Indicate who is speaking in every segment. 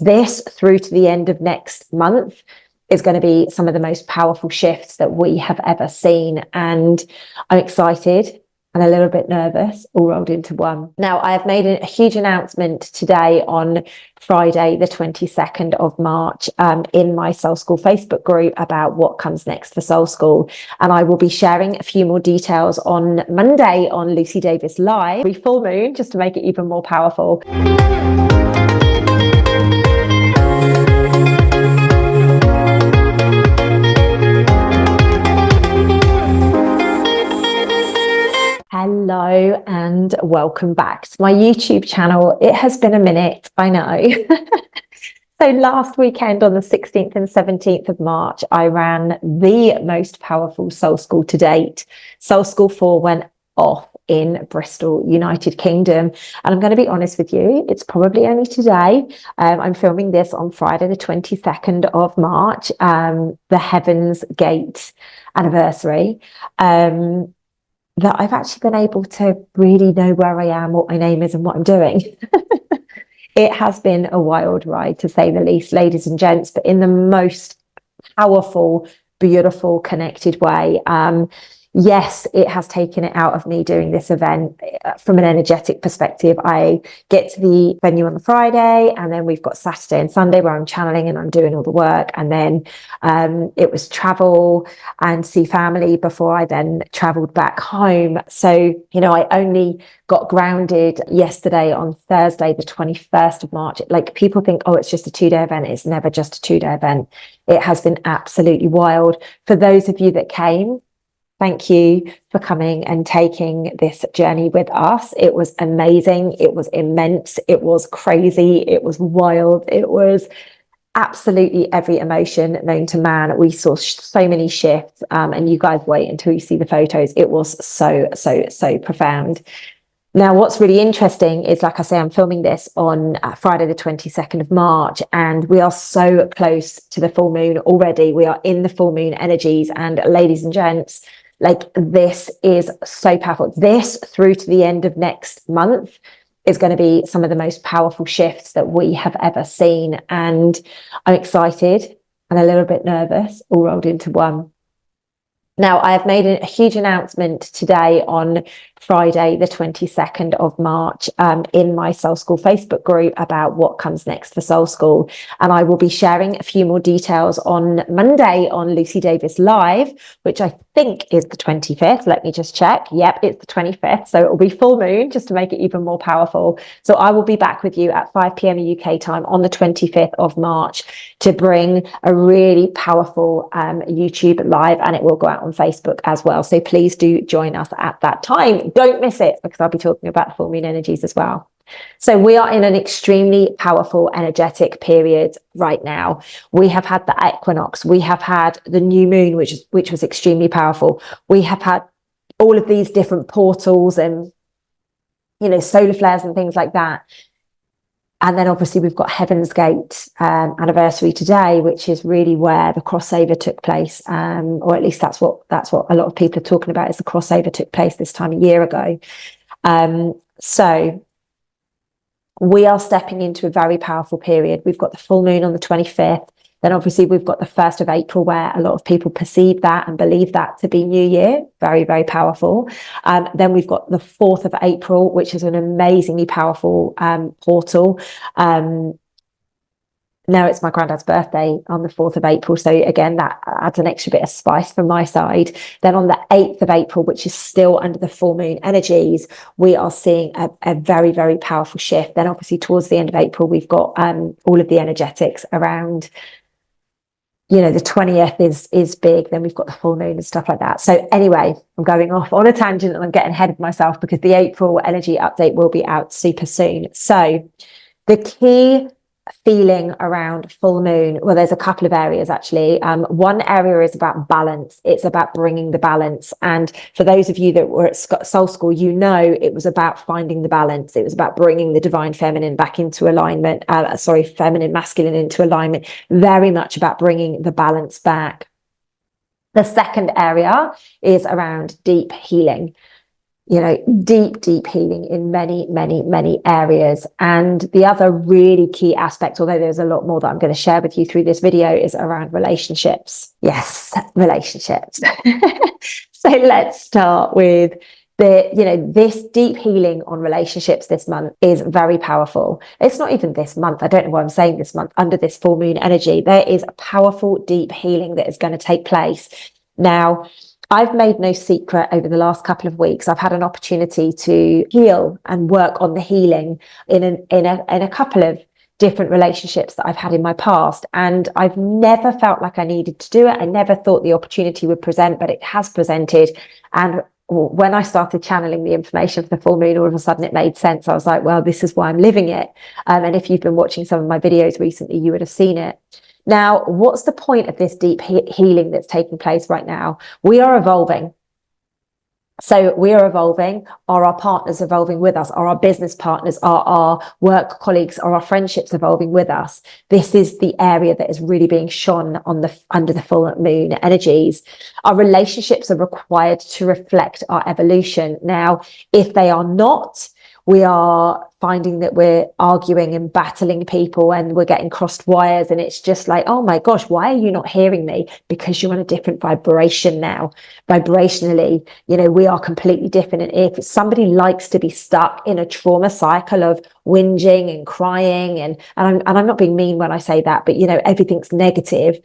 Speaker 1: this through to the end of next month is going to be some of the most powerful shifts that we have ever seen. And I'm excited and a little bit nervous, all rolled into one. Now, I have made a huge announcement today on Friday, the 22nd of March, in my Soul School Facebook group about what comes next for Soul School. And I will be sharing a few more details on Monday on Lucy Davis Live, full moon, just to make it even more powerful. Hello and welcome back to my YouTube channel. It has been a minute, I know. So last weekend on the 16th and 17th of March, I ran the most powerful Soul School to date. Soul School 4 went off in Bristol, United Kingdom. And I'm going to be honest with you, it's probably only today. I'm filming this on Friday, the 22nd of March, the Heaven's Gate anniversary. That I've actually been able to really know where I am, what my name is and what I'm doing. It has been a wild ride, to say the least, ladies and gents, but in the most powerful, beautiful, connected way. Yes, it has taken it out of me doing this event from an energetic perspective. I get to the venue on the Friday, and then we've got Saturday and Sunday where I'm channeling and I'm doing all the work. And then it was travel and see family before I then traveled back home. So, you know, I only got grounded yesterday on Thursday, the 21st of March. Like, people think, oh, it's just a 2-day event. It's never just a 2-day event. It has been absolutely wild. For those of you that came, thank you for coming and taking this journey with us. It was amazing. It was immense. It was crazy. It was wild. It was absolutely every emotion known to man. We saw so many shifts, and you guys wait until you see the photos. It was so profound. Now, what's really interesting is, like I say, I'm filming this on Friday, the 22nd of March, and we are so close to the full moon already. We are in the full moon energies, and ladies and gents, like, this is so powerful. This through to the end of next month is going to be some of the most powerful shifts that we have ever seen. And I'm excited and a little bit nervous, all rolled into one. Now, I have made a huge announcement today on Friday, the 22nd of March, in my Soul School Facebook group about what comes next for Soul School. And I will be sharing a few more details on Monday on Lucy Davis Live, which I think is the 25th. Let me just check. Yep, it's the 25th. So it will be full moon, just to make it even more powerful. So I will be back with you at 5 p.m. UK time on the 25th of March to bring a really powerful YouTube live, and it will go out on Facebook as well. So please do join us at that time. Don't miss it, because I'll be talking about full moon energies as well. So we are in an extremely powerful energetic period right now. We have had the equinox. We have had the new moon, which was extremely powerful. We have had all of these different portals and, you know, solar flares and things like that. And then obviously we've got Heaven's Gate anniversary today, which is really where the crossover took place, or at least that's what a lot of people are talking about, is the crossover took place this time a year ago. So we are stepping into a very powerful period. We've got the full moon on the 25th. Then obviously we've got the 1st of April, where a lot of people perceive that and believe that to be New Year. Very, very powerful. Then we've got the 4th of April, which is an amazingly powerful portal. Now it's my granddad's birthday on the 4th of April. So again, that adds an extra bit of spice from my side. Then on the 8th of April, which is still under the full moon energies, we are seeing a very, very powerful shift. Then obviously towards the end of April, we've got all of the energetics around, you know, the 20th is big. Then we've got the full moon and stuff like that. So anyway, I'm going off on a tangent and I'm getting ahead of myself, because the April energy update will be out super soon. So the key feeling around full moon, well, there's a couple of areas actually. One area is about balance. It's about bringing the balance. And for those of you that were at Soul School, you know it was about finding the balance. It was about bringing the divine feminine back into alignment. Feminine masculine into alignment. Very much about bringing the balance back. The second area is around deep healing. deep healing in many areas. And the other really key aspect, although there's a lot more that I'm going to share with you through this video, is around relationships. Yes, relationships. So let's start with this deep healing on relationships this month is very powerful. It's not even this month. I don't know why I'm saying this month. Under this full moon energy, there is a powerful, deep healing that is going to take place. Now, I've made no secret over the last couple of weeks. I've had an opportunity to heal and work on the healing in a couple of different relationships that I've had in my past. And I've never felt like I needed to do it. I never thought the opportunity would present, but it has presented. And when I started channeling the information for the full moon, all of a sudden it made sense. I was like, well, this is why I'm living it. And if you've been watching some of my videos recently, you would have seen it. Now, what's the point of this deep healing that's taking place right now? We are evolving. So we are evolving. Are our partners evolving with us? Are our business partners, are our work colleagues, are our friendships evolving with us? This is the area that is really being shone on under the full moon energies. Our relationships are required to reflect our evolution. Now, if they are not, we are finding that we're arguing and battling people and we're getting crossed wires, and it's just like, oh my gosh, why are you not hearing me? Because you're on a different vibration now. Vibrationally, we are completely different. And if somebody likes to be stuck in a trauma cycle of whinging and crying, and I'm not being mean when I say that, but everything's negative,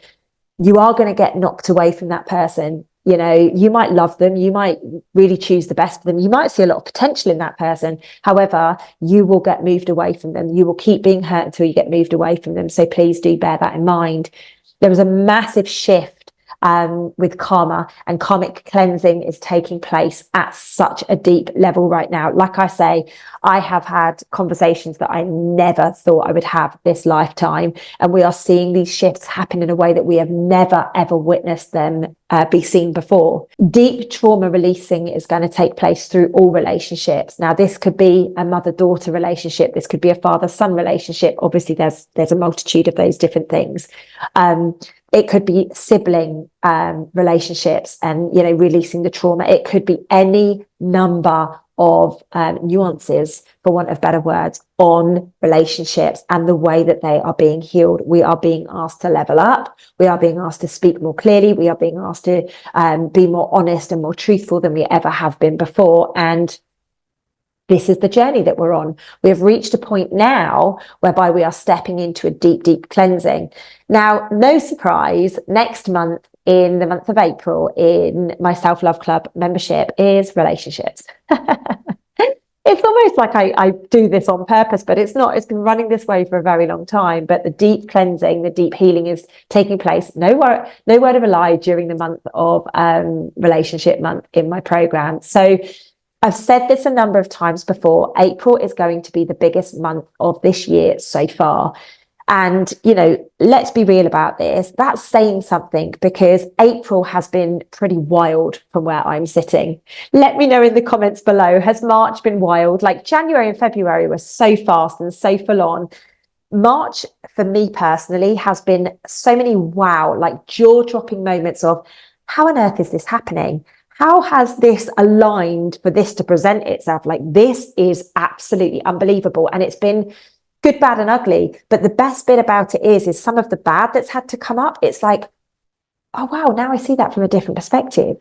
Speaker 1: you are going to get knocked away from that person. You might love them, you might really choose the best for them, you might see a lot of potential in that person. However, you will get moved away from them. You will keep being hurt until you get moved away from them. So please do bear that in mind. There is a massive shift with karma, and karmic cleansing is taking place at such a deep level right now. Like I say, I have had conversations that I never thought I would have this lifetime, and we are seeing these shifts happen in a way that we have never ever witnessed them be seen before. Deep trauma releasing is going to take place through all relationships. Now, this could be a mother-daughter relationship, this could be a father-son relationship. Obviously, there's a multitude of those different things. It could be sibling relationships and, releasing the trauma. It could be any number of nuances, for want of better words, on relationships and the way that they are being healed. We are being asked to level up. We are being asked to speak more clearly. We are being asked to be more honest and more truthful than we ever have been before. And this is the journey that we're on. We have reached a point now whereby we are stepping into a deep cleansing. Now, no surprise, next month, in the month of April, in my Self-Love Club membership, is relationships. It's almost like I do this on purpose, but it's not. It's been running this way for a very long time. But the deep cleansing, the deep healing is taking place. No word of a lie during the month of relationship month in my program. So I've said this a number of times before. April is going to be the biggest month of this year so far. And, let's be real about this. That's saying something, because April has been pretty wild from where I'm sitting. Let me know in the comments below, has March been wild? Like January and February were so fast and so full on. March, for me personally, has been so many like jaw-dropping moments of, how on earth is this happening? How has this aligned for this to present itself? Like, this is absolutely unbelievable. And it's been good, bad, and ugly. But the best bit about it is some of the bad that's had to come up. It's like, oh, wow, now I see that from a different perspective.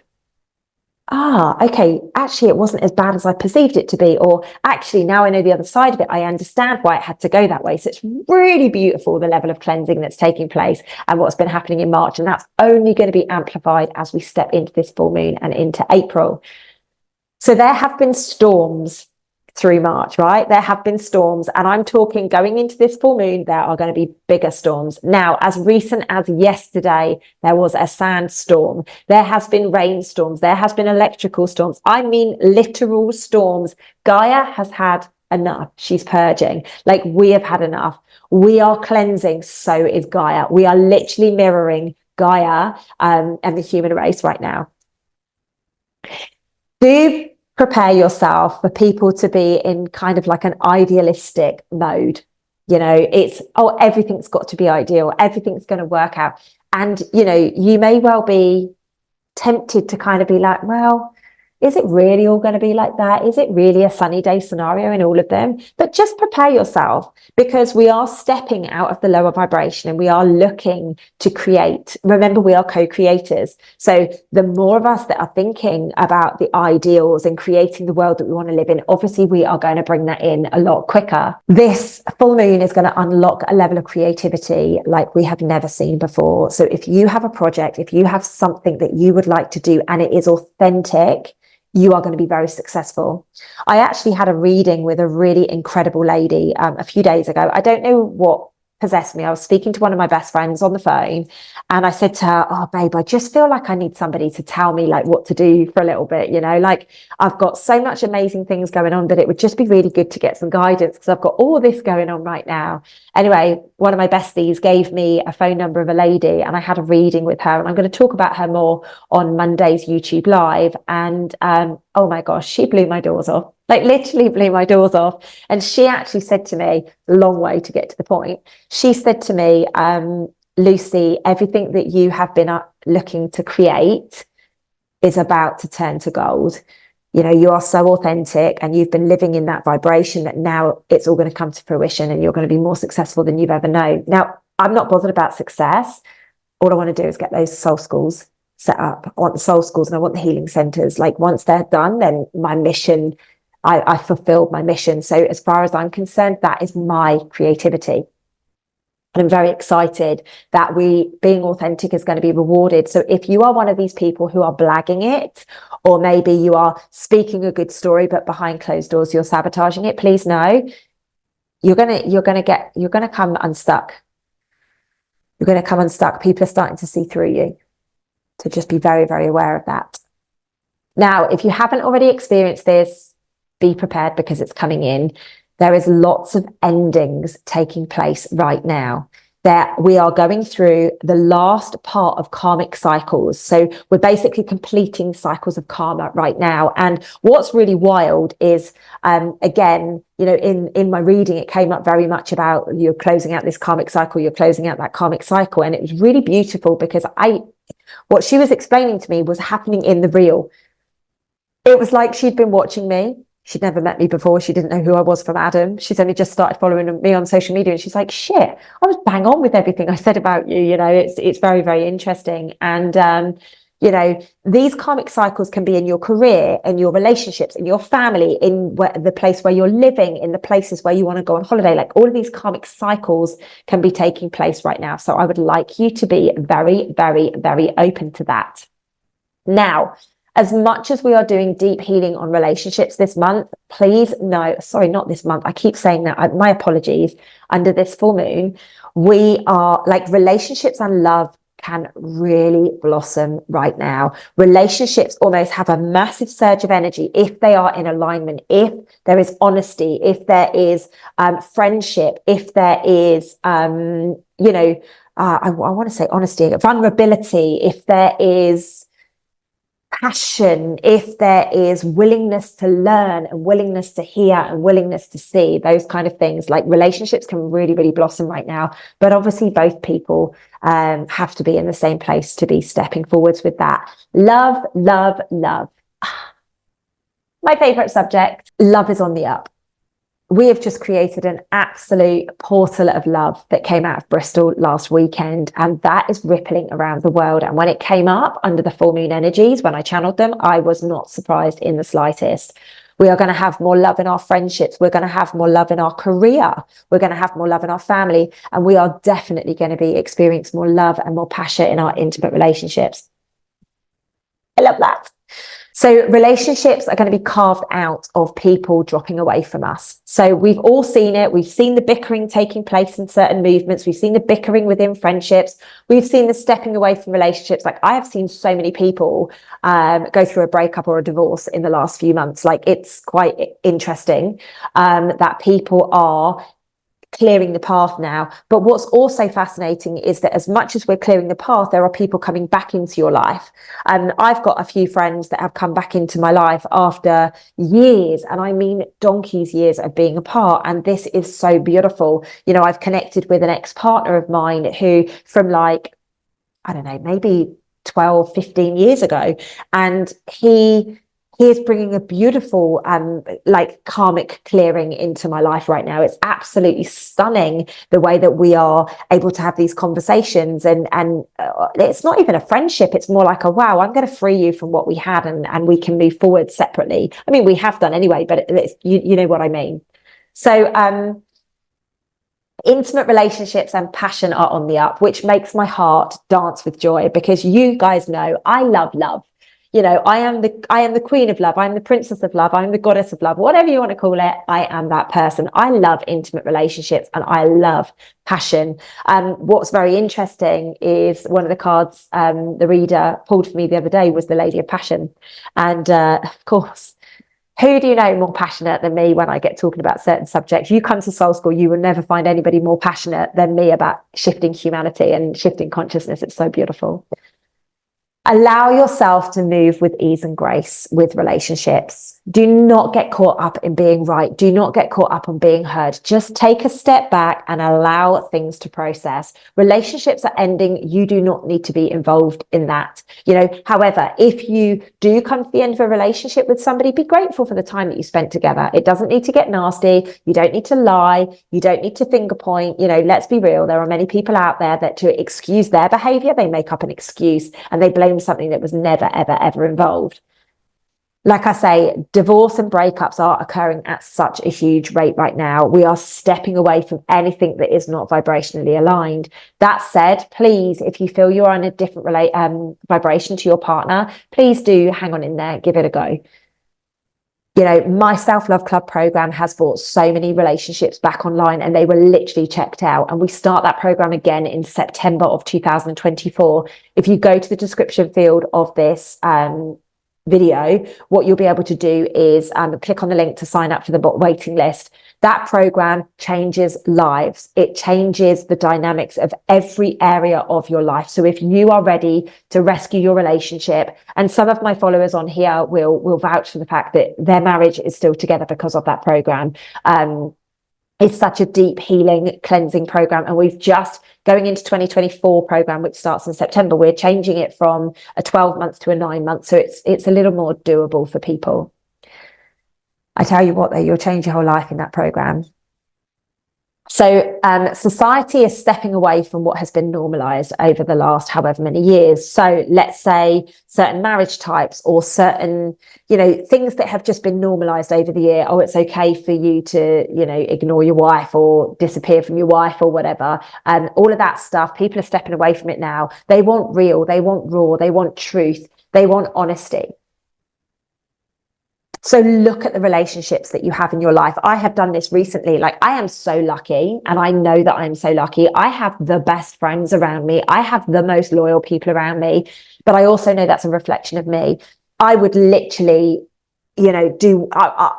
Speaker 1: Okay, actually, it wasn't as bad as I perceived it to be. Or actually, now I know the other side of it. I understand why it had to go that way. So it's really beautiful, the level of cleansing that's taking place and what's been happening in March. And that's only going to be amplified as we step into this full moon and into April. So there have been storms through March, right? There have been storms, and I'm talking going into this full moon, there are going to be bigger storms. Now, as recent as yesterday, there was a sandstorm. There has been rainstorms. There has been electrical storms. I mean, literal storms. Gaia has had enough. She's purging. Like, we have had enough. We are cleansing. So is Gaia. We are literally mirroring Gaia and the human race right now. Do prepare yourself for people to be in kind of like an idealistic mode. It's, oh, everything's got to be ideal. Everything's going to work out. And, you may well be tempted to kind of be like, well, Is it really all going to be like that? Is it really a sunny day scenario in all of them? But just prepare yourself, because we are stepping out of the lower vibration and we are looking to create. Remember, we are co-creators. So the more of us that are thinking about the ideals and creating the world that we want to live in, obviously we are going to bring that in a lot quicker. This full moon is going to unlock a level of creativity like we have never seen before. So if you have a project, if you have something that you would like to do and it is authentic, you are going to be very successful. I actually had a reading with a really incredible lady a few days ago. I don't know what possessed me. I was speaking to one of my best friends on the phone, and I said to her, "Oh, babe, I just feel like I need somebody to tell me like what to do for a little bit. You know, like I've got so much amazing things going on, but it would just be really good to get some guidance because I've got all this going on right now." Anyway, one of my besties gave me a phone number of a lady, and I had a reading with her, and I'm going to talk about her more on Monday's YouTube live. And oh my gosh, she blew my doors off. Like literally blew my doors off. And she actually said to me, long way to get to the point. She said to me, Lucy, everything that you have been looking to create is about to turn to gold. You know, you are so authentic and you've been living in that vibration that now it's all going to come to fruition and you're going to be more successful than you've ever known. Now, I'm not bothered about success. All I want to do is get those soul schools set up. I want the soul schools and I want the healing centers. Like once they're done, then my mission, I fulfilled my mission. So as far as I'm concerned, that is my creativity. And I'm very excited that being authentic is going to be rewarded. So if you are one of these people who are blagging it, or maybe you are speaking a good story, but behind closed doors, you're sabotaging it, please know you're going to come unstuck. You're going to come unstuck. People are starting to see through you. So just be very, very aware of that. Now, if you haven't already experienced this, be prepared because it's coming in. There is lots of endings taking place right now. We are going through the last part of karmic cycles. So we're basically completing cycles of karma right now. And what's really wild is, again, you know, in my reading, it came up very much about you're closing out this karmic cycle, you're closing out that karmic cycle. And it was really beautiful because what she was explaining to me was happening in the real. It was like she'd been watching me. She'd never met me before. She didn't know who I was from Adam. She's only just started following me on social media. And she's like, shit, I was bang on with everything I said about you. You know, it's very, very interesting. And, you know, these karmic cycles can be in your career, in your relationships, in your family, in the place where you're living, in the places where you want to go on holiday. Like all of these karmic cycles can be taking place right now. So I would like you to be very, very, very open to that. Now, as much as we are doing deep healing on relationships this month, please know, sorry, not this month. I keep saying that. My apologies. Under this full moon, we are like relationships and love can really blossom right now. Relationships almost have a massive surge of energy if they are in alignment, if there is honesty, if there is friendship, if there is, you know, I want to say honesty, vulnerability, if there is passion, if there is willingness to learn and willingness to hear and willingness to see, those kind of things. Like relationships can really, really blossom right now. But obviously both people have to be in the same place to be stepping forwards with that. Love, love, love. My favorite subject. Love is on the up. We have just created an absolute portal of love that came out of Bristol last weekend, and that is rippling around the world. And when it came up under the full moon energies, when I channeled them, I was not surprised in the slightest. We are going to have more love in our friendships. We're going to have more love in our career. We're going to have more love in our family. And we are definitely going to be experiencing more love and more passion in our intimate relationships. I love that. So relationships are going to be carved out of people dropping away from us. So we've all seen it. We've seen the bickering taking place in certain movements. We've seen the bickering within friendships. We've seen the stepping away from relationships. Like I have seen so many people go through a breakup or a divorce in the last few months. Like it's quite interesting that people are clearing the path now. But what's also fascinating is that as much as we're clearing the path, there are people coming back into your life. And I've got a few friends that have come back into my life after years, and I mean donkey's years of being apart. And this is so beautiful. You know, I've connected with an ex-partner of mine who from like, I don't know, maybe 12, 15 years ago. And he he is bringing a beautiful like karmic clearing into my life right now. It's absolutely stunning the way that we are able to have these conversations, and it's not even a friendship. It's more like a, wow, I'm going to free you from what we had, and we can move forward separately. I mean, we have done anyway, but it's, you know what I mean. So intimate relationships and passion are on the up, which makes my heart dance with joy, because you guys know I love love. You know, I am the queen of love. I'm the princess of love. I'm the goddess of love, whatever you want to call it. I am that person. I love intimate relationships and I love passion. What's very interesting is one of the cards the reader pulled for me the other day was the Lady of Passion. And of course, who do you know more passionate than me when I get talking about certain subjects? You come to Soul School, you will never find anybody more passionate than me about shifting humanity and shifting consciousness. It's so beautiful. Allow yourself to move with ease and grace with relationships. Do not get caught up in being right. Do not get caught up on being heard. Just take a step back and allow things to process. Relationships are ending. You do not need to be involved in that. You know, however, if you do come to the end of a relationship with somebody, be grateful for the time that you spent together. It doesn't need to get nasty. You don't need to lie. You don't need to finger point. You know, let's be real. There are many people out there that to excuse their behavior, they make up an excuse and they blame something that was never, ever, ever involved. Like I say, divorce and breakups are occurring at such a huge rate right now. We are stepping away from anything that is not vibrationally aligned. That said, please, if you feel you're on a different vibration to your partner, please do hang on in there, give it a go. You know, my self-love club program has brought so many relationships back online and they were literally checked out. And we start that program again in September of 2024. If you go to the description field of this video, what you'll be able to do is click on the link to sign up for the waiting list. That program changes lives. It changes the dynamics of every area of your life. So if you are ready to rescue your relationship, and some of my followers on here will vouch for the fact that their marriage is still together because of that program. It's such a deep healing, cleansing program. And we've just going into 2024 program, which starts in September, we're changing it from a 12 months to a 9 months. So it's a little more doable for people. I tell you what, though, you'll change your whole life in that program. So society is stepping away from what has been normalized over the last however many years. So let's say certain marriage types or certain, you know, things that have just been normalized over the year. Oh, it's okay for you to, you know, ignore your wife or disappear from your wife or whatever. And all of that stuff, people are stepping away from it now. They want real, they want raw, they want truth, they want honesty. So look at the relationships that you have in your life. I have done this recently. Like, I am so lucky, and I know that I'm so lucky. I have the best friends around me. I have the most loyal people around me, but I also know that's a reflection of me. I would literally, you know, do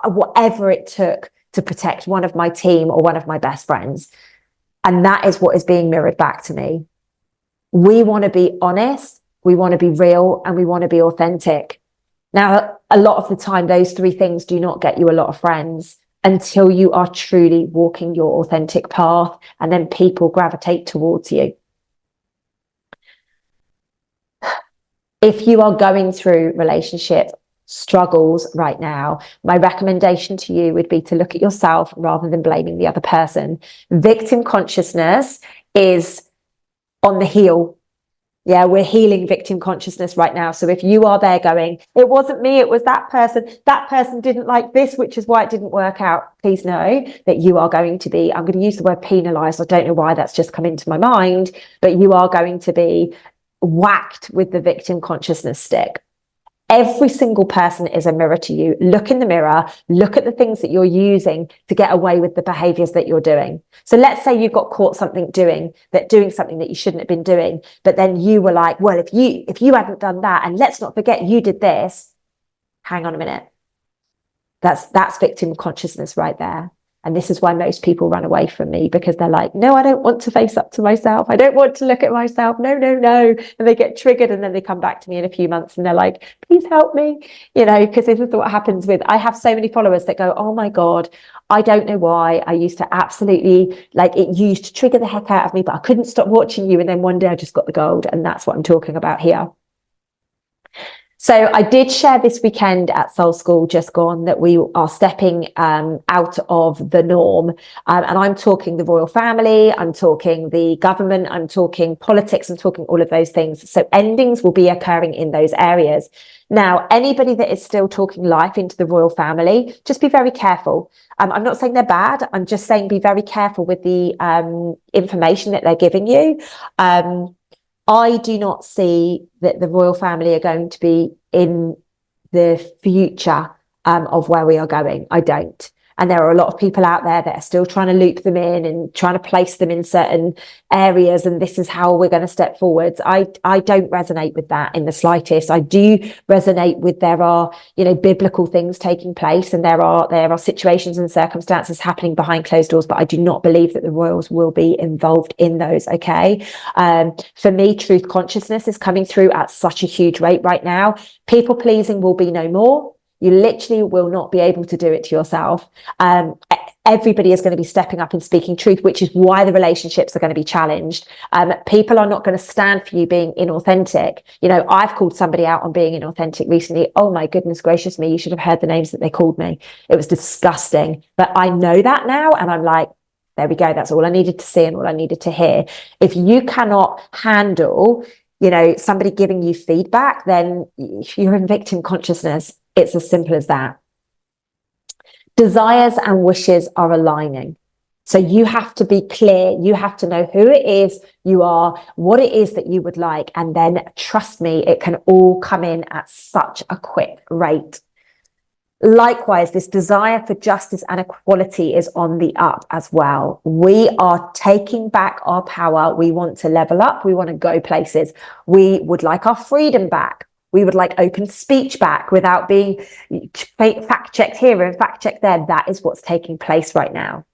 Speaker 1: whatever it took to protect one of my team or one of my best friends. And that is what is being mirrored back to me. We want to be honest, we want to be real, and we want to be authentic. Now, a lot of the time, those three things do not get you a lot of friends until you are truly walking your authentic path, and then people gravitate towards you. If you are going through relationship struggles right now, my recommendation to you would be to look at yourself rather than blaming the other person. Victim consciousness is on the heel. Yeah, we're healing victim consciousness right now. So if you are there going, it wasn't me, it was that person didn't like this, which is why it didn't work out. Please know that you are going to be, I'm going to use the word penalized. I don't know why that's just come into my mind, but you are going to be whacked with the victim consciousness stick. Every single person is a mirror to you. Look in the mirror, look at the things that you're using to get away with the behaviors that you're doing. So let's say you got caught doing something that you shouldn't have been doing, but then you were like, well, if you hadn't done that, and let's not forget you did this. Hang on a minute. That's victim consciousness right there. And this is why most people run away from me, because they're like, no, I don't want to face up to myself. I don't want to look at myself. No, no, no. And they get triggered, and then they come back to me in a few months and they're like, please help me. You know, because this is what happens I have so many followers that go, oh my God, I don't know why. I used to absolutely, like, it used to trigger the heck out of me, but I couldn't stop watching you. And then one day I just got the gold. And that's what I'm talking about here. So I did share this weekend at Soul School just gone that we are stepping out of the norm. And I'm talking the royal family, I'm talking the government, I'm talking politics, I'm talking all of those things. So endings will be occurring in those areas. Now, anybody that is still talking life into the royal family, just be very careful. I'm not saying they're bad. I'm just saying be very careful with the information that they're giving you. I do not see that the royal family are going to be in the future of where we are going. I don't. And there are a lot of people out there that are still trying to loop them in and trying to place them in certain areas. And this is how we're going to step forwards. I don't resonate with that in the slightest. I do resonate with there are, biblical things taking place, and there are situations and circumstances happening behind closed doors, but I do not believe that the royals will be involved in those. Okay. For me, truth consciousness is coming through at such a huge rate right now. People pleasing will be no more. You literally will not be able to do it to yourself. Everybody is going to be stepping up and speaking truth, which is why the relationships are going to be challenged. People are not going to stand for you being inauthentic. I've called somebody out on being inauthentic recently. Oh my goodness gracious me, you should have heard the names that they called me. It was disgusting. But I know that now, and I'm like, there we go. That's all I needed to see and all I needed to hear. If you cannot handle, somebody giving you feedback, then you're in victim consciousness. It's as simple as that. Desires and wishes are aligning. So you have to be clear. You have to know who it is you are, what it is that you would like. And then trust me, it can all come in at such a quick rate. Likewise, this desire for justice and equality is on the up as well. We are taking back our power. We want to level up. We want to go places. We would like our freedom back. We would like open speech back without being fact checked here and fact checked there. That is what's taking place right now.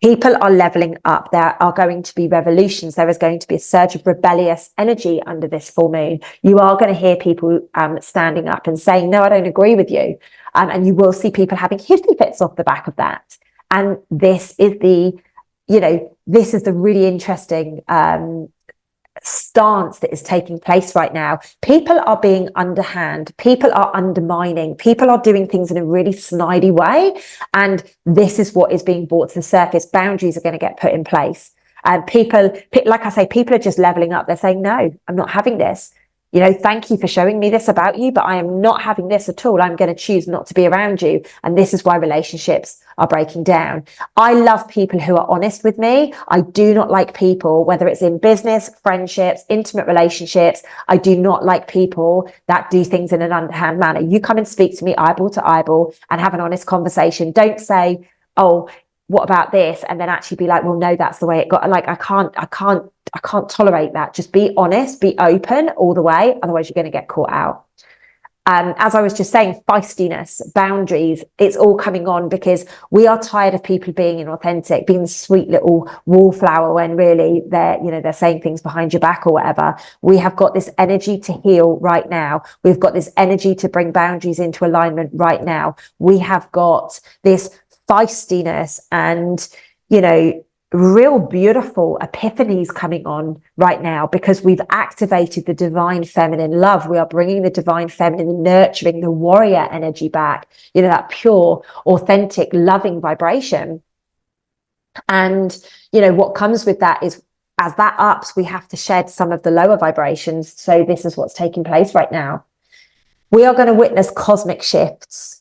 Speaker 1: People are leveling up. There are going to be revolutions. There is going to be a surge of rebellious energy under this full moon. You are going to hear people standing up and saying, no, I don't agree with you. And you will see people having hissy fits off the back of that. And this is the really interesting stance that is taking place right now. People are being underhand, people are undermining, people are doing things in a really snidey way, and this is what is being brought to the surface. Boundaries are going to get put in place, and people, like I say, people are just leveling up. They're saying, no, I'm not having this. Thank you for showing me this about you, but I am not having this at all. I'm going to choose not to be around you. And this is why relationships are breaking down. I love people who are honest with me. I do not like people, whether it's in business, friendships, intimate relationships, I do not like people that do things in an underhand manner. You come and speak to me eyeball to eyeball and have an honest conversation. Don't say, oh, what about this? And then actually be like, well, no, that's the way it got. Like, I can't tolerate that. Just be honest, be open all the way. Otherwise, you're going to get caught out. As I was just saying, feistiness, boundaries, it's all coming on because we are tired of people being inauthentic, being the sweet little wallflower when really they're saying things behind your back or whatever. We have got this energy to heal right now. We've got this energy to bring boundaries into alignment right now. We have got this feistiness and, real beautiful epiphanies coming on right now because we've activated the divine feminine love. We are bringing the divine feminine, nurturing the warrior energy back, that pure, authentic, loving vibration. And, what comes with that is as that ups, we have to shed some of the lower vibrations. So this is what's taking place right now. We are going to witness cosmic shifts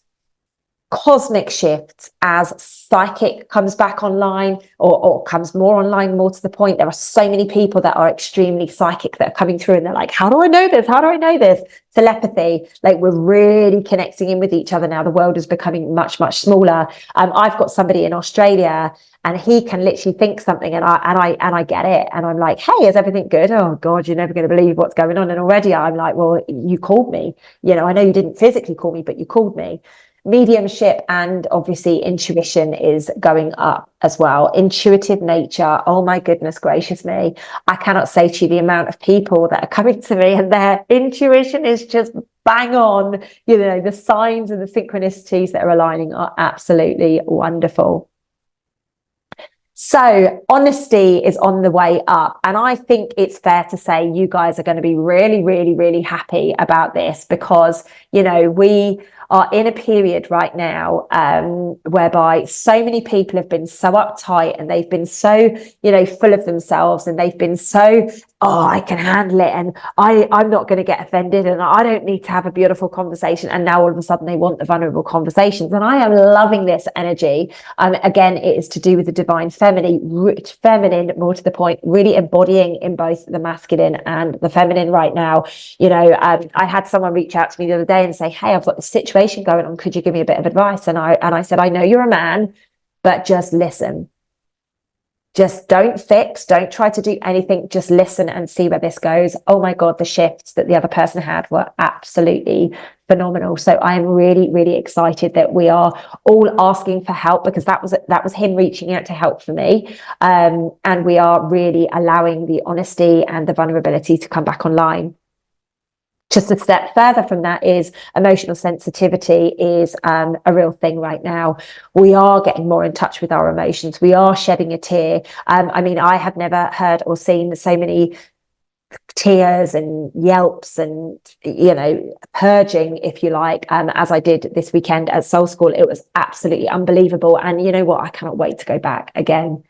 Speaker 1: as psychic comes back online or comes more online, more to the point. There are so many people that are extremely psychic that are coming through and they're like, how do I know this? How do I know this? Telepathy, like we're really connecting in with each other now. The world is becoming much, much smaller. I've got somebody in Australia and he can literally think something and I get it. And I'm like, hey, is everything good? Oh God, you're never going to believe what's going on. And already I'm like, well, you called me. I know you didn't physically call me, but you called me. Mediumship and obviously intuition is going up as well. Intuitive nature. Oh my goodness gracious me. I cannot say to you the amount of people that are coming to me and their intuition is just bang on. The signs and the synchronicities that are aligning are absolutely wonderful. So honesty is on the way up. And I think it's fair to say you guys are going to be really, really, really happy about this because, you know, we are in a period right now whereby so many people have been so uptight and they've been so, you know, full of themselves and they've been so, oh, I can handle it and I'm not going to get offended and I don't need to have a beautiful conversation. And now all of a sudden they want the vulnerable conversations. And I am loving this energy. Again, it is to do with the divine feminine, more to the point, really embodying in both the masculine and the feminine right now. You know, I had someone reach out to me the other day and say, hey, I've got this situation going on. Could you give me a bit of advice? And I said, I know you're a man, but just listen. Just don't fix, don't try to do anything, just listen and see where this goes. Oh my God, the shifts that the other person had were absolutely phenomenal. So I'm really, really excited that we are all asking for help because that was him reaching out to help for me. And we are really allowing the honesty and the vulnerability to come back online. Just a step further from that is emotional sensitivity is a real thing right now. We are getting more in touch with our emotions. We are shedding a tear. I mean, I have never heard or seen so many tears and yelps and, you know, purging, if you like, as I did this weekend at Soul School. It was absolutely unbelievable. And you know what? I cannot wait to go back again.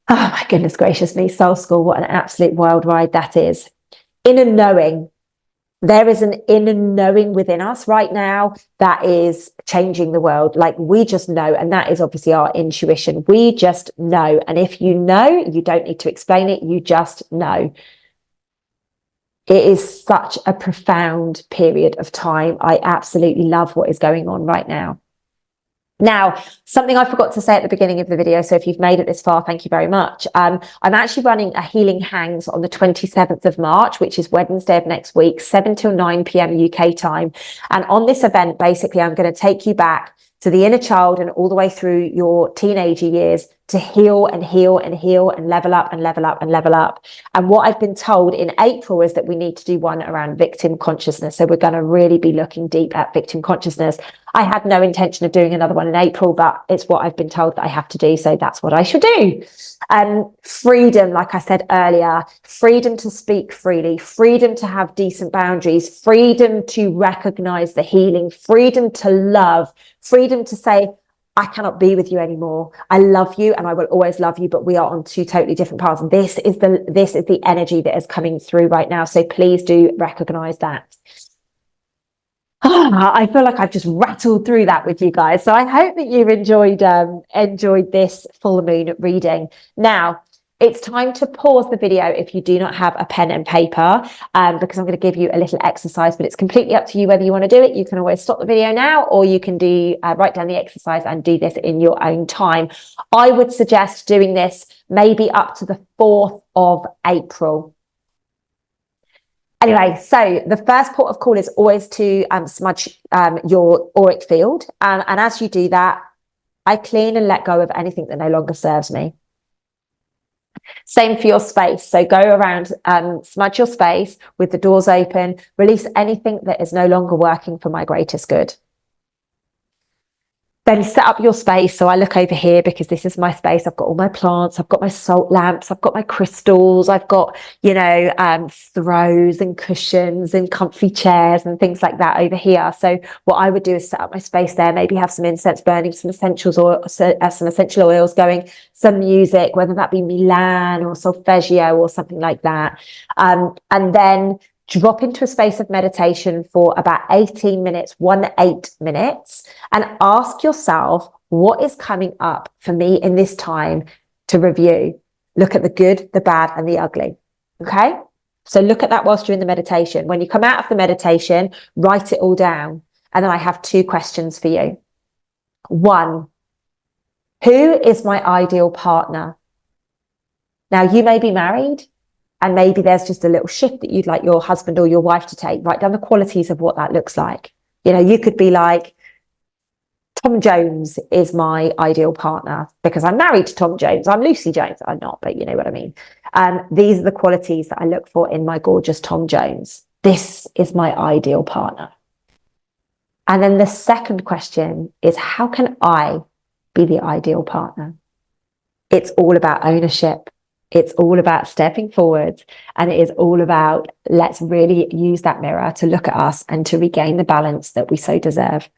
Speaker 1: Oh my goodness gracious me, Soul School, what an absolute wild ride that is. Inner knowing. There is an inner knowing within us right now that is changing the world. Like we just know, and that is obviously our intuition. We just know. And if you know, you don't need to explain it. You just know. It is such a profound period of time. I absolutely love what is going on right now. Now, something I forgot to say at the beginning of the video, so if you've made it this far, thank you very much. I'm actually running a Healing Hangs on the 27th of March, which is Wednesday of next week, 7 till 9 p.m. UK time. And on this event, basically, I'm going to take you back to the inner child and all the way through your teenager years to heal and heal and heal and level up and level up and level up. And what I've been told in April is that we need to do one around victim consciousness. So we're going to really be looking deep at victim consciousness. I had no intention of doing another one in April, but it's what I've been told that I have to do. So that's what I should do. Freedom, like I said earlier, freedom to speak freely, freedom to have decent boundaries, freedom to recognize the healing, freedom to love, freedom to say, I cannot be with you anymore. I love you and I will always love you, but we are on two totally different paths. And this is the energy that is coming through right now. So please do recognize that. I feel like I've just rattled through that with you guys. So I hope that you've enjoyed this full moon reading. Now, it's time to pause the video if you do not have a pen and paper, because I'm going to give you a little exercise, but it's completely up to you whether you want to do it. You can always stop the video now, or you can write down the exercise and do this in your own time. I would suggest doing this maybe up to the 4th of April. Anyway, so the first port of call is always to smudge your auric field. And as you do that, I clean and let go of anything that no longer serves me. Same for your space. So go around, smudge your space with the doors open, release anything that is no longer working for my greatest good. Then set up your space. So I look over here because this is my space. I've got all my plants. I've got my salt lamps. I've got my crystals. I've got, you know, throws and cushions and comfy chairs and things like that over here. So what I would do is set up my space there, maybe have some incense burning, some essentials or some essential oils going, some music, whether that be Milan or solfeggio or something like that. And then drop into a space of meditation for about 18 minutes, 8 minutes, and ask yourself, what is coming up for me in this time to review? Look at the good, the bad, and the ugly. Okay? So look at that whilst you're in the meditation. When you come out of the meditation, write it all down. And then I have 2 questions for you. 1, who is my ideal partner? Now, you may be married, and maybe there's just a little shift that you'd like your husband or your wife to take. Write down the qualities of what that looks like. You know, you could be like, Tom Jones is my ideal partner because I'm married to Tom Jones. I'm Lucy Jones. I'm not, but you know what I mean. These are the qualities that I look for in my gorgeous Tom Jones. This is my ideal partner. And then the second question is, how can I be the ideal partner? It's all about ownership. It's all about stepping forward, and it is all about, let's really use that mirror to look at us and to regain the balance that we so deserve.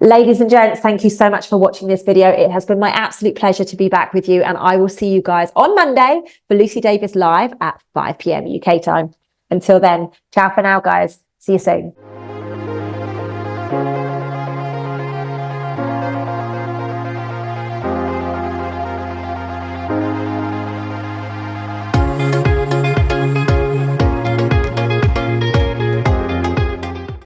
Speaker 1: Ladies and gents, thank you so much for watching this video. It has been my absolute pleasure to be back with you, and I will see you guys on Monday for Lucy Davis Live at 5 p.m. UK time. Until then, ciao for now, guys. See you soon.